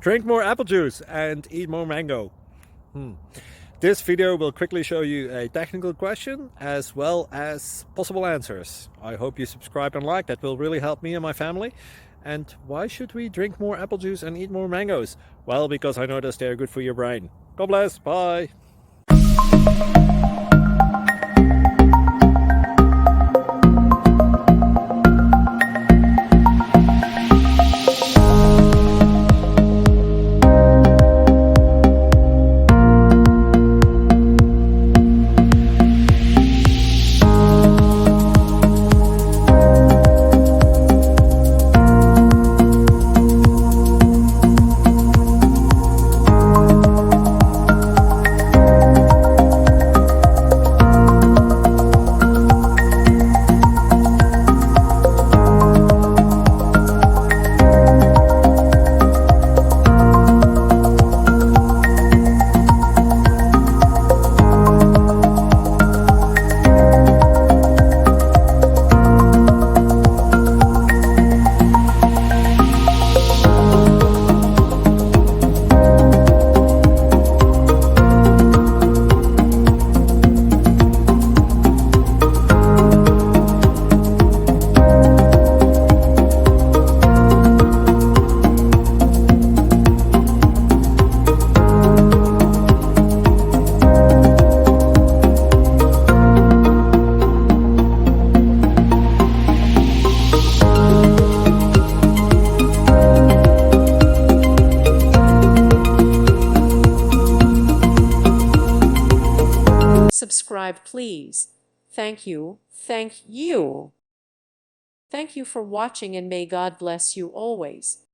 Drink more apple juice and eat more mango. This video will quickly show you a technical question as well as possible answers. I hope you subscribe and like, that will really help me and my family. And why should we drink more apple juice and eat more mangoes? Well, because I noticed they're good for your brain. God bless, bye! Subscribe, please. Thank you. Thank you. Thank you for watching, and may God bless you always.